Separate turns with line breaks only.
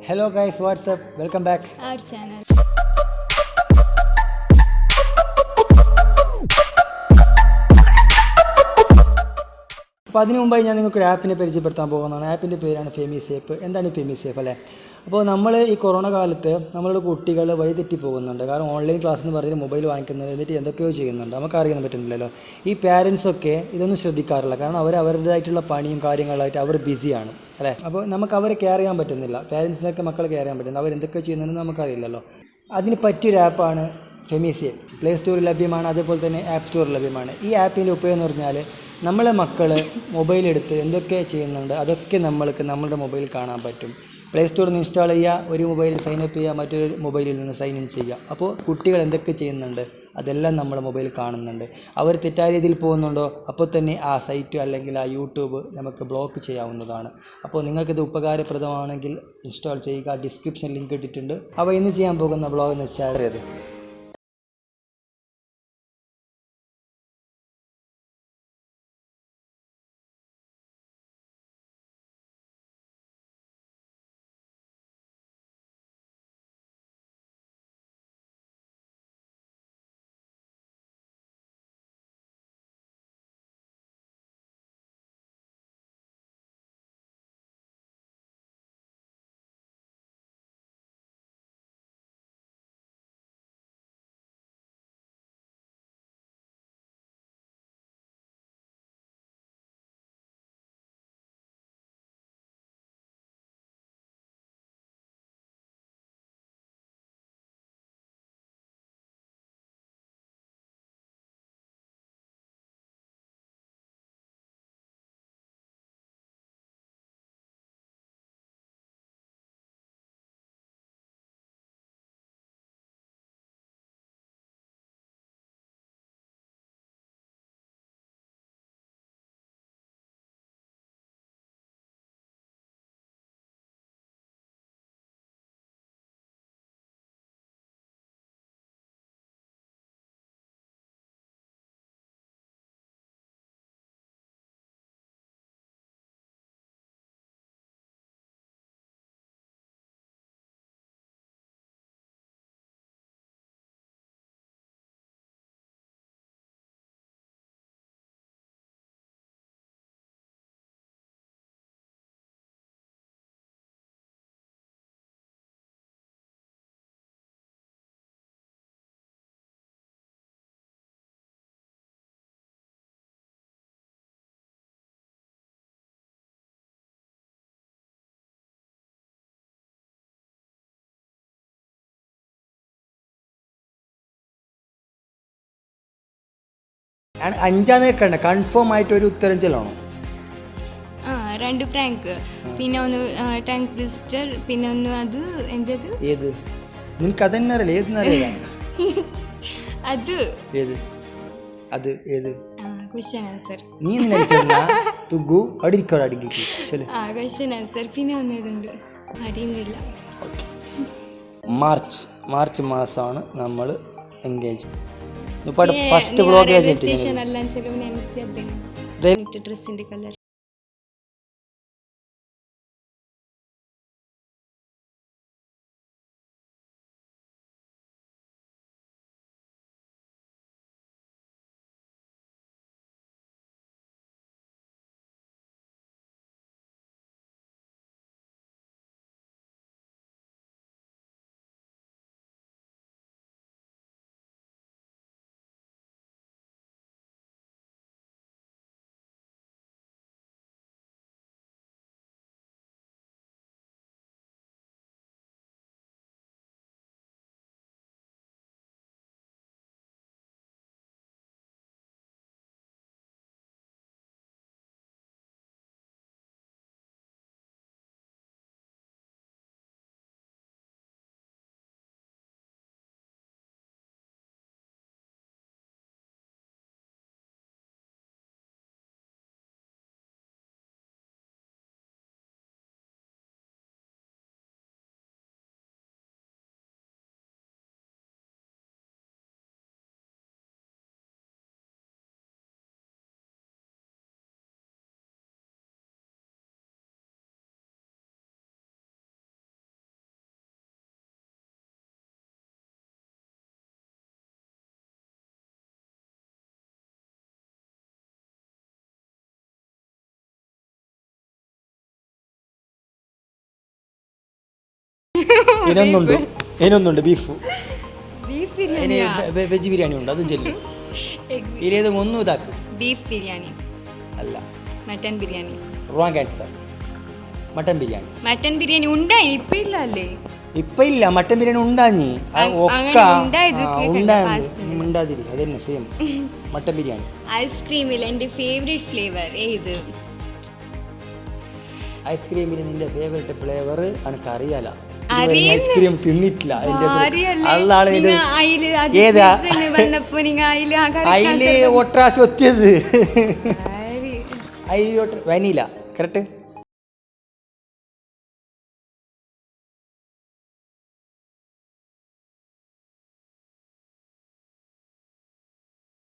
Hello guys, what's up? Welcome back.
Our channel.
അപ്പോൾ അതിനു മുമ്പായി ഞാൻ നിങ്ങൾക്ക് ഒരു ആപ്പിനെ പരിചയപ്പെടുത്താൻ പോകുന്നതാണ്. ആപ്പിൻ്റെ പേരാണ് ഫെമി സേഫ്. എന്താണ് ഈ ഫെമി സേഫ് അല്ലേ? അപ്പോൾ നമ്മൾ ഈ കൊറോണ കാലത്ത് നമ്മളുടെ കുട്ടികൾ വഴിതെറ്റി പോകുന്നുണ്ട്. കാരണം ഓൺലൈൻ ക്ലാസ് എന്ന് പറഞ്ഞാൽ മൊബൈൽ വാങ്ങിക്കുന്നത് എന്നിട്ട് എന്തൊക്കെയോ ചെയ്യുന്നുണ്ട്. നമുക്കറിയാൻ പറ്റുന്നില്ലല്ലോ. ഈ പാരൻസൊക്കെ ഇതൊന്നും ശ്രദ്ധിക്കാറില്ല. കാരണം അവരുടേതായിട്ടുള്ള പണിയും കാര്യങ്ങളായിട്ട് അവർ ബിസിയാണ് അല്ലേ? അപ്പോൾ നമുക്ക് അവരെ കെയർ ചെയ്യാൻ പറ്റുന്നില്ല. പാരൻസിനൊക്കെ മക്കളെ കെയർ ചെയ്യാൻ പറ്റുന്നില്ല. അവരെന്തൊക്കെ ചെയ്യുന്നതെന്ന് നമുക്കറിയില്ലല്ലോ. അതിന് പറ്റിയൊരു ആപ്പാണ് ഫെമി സേഫ്. പ്ലേ സ്റ്റോറിൽ ലഭ്യമാണ്, അതേപോലെ തന്നെ ആപ്പ് സ്റ്റോറിൽ ലഭ്യമാണ്. ഈ ആപ്പിൻ്റെ ഉപയോഗം എന്ന് പറഞ്ഞാൽ നമ്മളെ മക്കൾ മൊബൈലെടുത്ത് എന്തൊക്കെ ചെയ്യുന്നുണ്ട് അതൊക്കെ നമ്മളുടെ മൊബൈലിൽ കാണാൻ പറ്റും. പ്ലേ സ്റ്റോറിൽ നിന്ന് ഇൻസ്റ്റാൾ ചെയ്യുക, ഒരു മൊബൈലിൽ സൈനപ്പ് ചെയ്യുക, മറ്റൊരു മൊബൈലിൽ നിന്ന് സൈൻ ഇൻ ചെയ്യുക. അപ്പോൾ കുട്ടികൾ എന്തൊക്കെ ചെയ്യുന്നുണ്ട് അതെല്ലാം നമ്മൾ മൊബൈലിൽ കാണുന്നുണ്ട്. അവർ തെറ്റായ രീതിയിൽ പോകുന്നുണ്ടോ അപ്പോൾ തന്നെ ആ സൈറ്റ് അല്ലെങ്കിൽ ആ യൂട്യൂബ് നമുക്ക് ബ്ലോക്ക് ചെയ്യാവുന്നതാണ്. അപ്പോൾ നിങ്ങൾക്കിത് ഉപകാരപ്രദമാണെങ്കിൽ ഇൻസ്റ്റാൾ ചെയ്യുക. ഡിസ്ക്രിപ്ഷൻ ലിങ്ക് ഇട്ടിട്ടുണ്ട്. അപ്പോൾ ഇന്ന് ചെയ്യാൻ പോകുന്ന ബ്ലോഗ് എന്ന് വെച്ചാൽ അത് അഞ്ചാന്ന് വെക്കണ്ട, കൺഫേം ആയിട്ട് ഒരു ഉത്തരം ചെല്ലണോ?
രണ്ട് പ്രാങ്ക്, പിന്നെ ഒന്ന് ടാങ്ക് ട്വിസ്റ്റർ, പിന്നെ ഒന്ന് അത് എന്തത്
ഏത് നിനക്ക് അതന്നെ അറിയില്ല? ഏതെന്നറിയില്ല.
അത്
ഏത് അത് ഏത്
ക്വസ്റ്റ്യൻ ആൻസർ.
നീ തുഗു അടിക്കോടെ അടുക്കി
ക്വസ്റ്റ്യൻ ആൻസർ. പിന്നെ ഒന്ന് ഇതുണ്ട്, അറിയുന്നില്ല.
മാർച്ച് മാസമാണ് നമ്മൾ എൻഗേജ്. ഫസ്റ്റ് വ്ളോഗ്
സ്റ്റേഷൻ എല്ലാം ചെലവ് ഡ്രസ്സിന്റെ കളർ
ഇതിനൊന്നുണ്ട് ബീഫ്.
ബീഫ്
ഇനി
ബിരിയാണി,
വെജ് ബിരിയാണി ഉണ്ട്, അതും ചെല്ലും. ഇതിലേത് ഒന്നും ഇതാക്ക്.
ബീഫ് ബിരിയാണി
അല്ല,
mutton biryani.
Wrong answer. Mutton biryani.
Mutton biryani ഉണ്ടായി, ഇപ്പൊ ഇല്ല അല്ലേ?
ഇപ്പൊ ഇല്ല, മട്ടൻ ബിരിയാണി ഉണ്ടാഞ്ഞി
അങ്ങനെ ഉണ്ടായത്
ഉണ്ടാതിരി അത് തന്നെ സെയിം മട്ടൻ ബിരിയാണി.
ഐസ്ക്രീമിൽ എൻ്റെ ഫേവറേറ്റ് ഫ്ലേവർ ഏത്?
ഐസ്ക്രീമിൽ നിന്റെ ഫേവറേറ്റ് ഫ്ലേവർ എനിക്ക് അറിയാല. ഐസ്ക്രീം തിന്നിട്ടില്ല. അതില് ഒട്രാശി ഒത്തിയത് വനില. കറക്റ്റ്.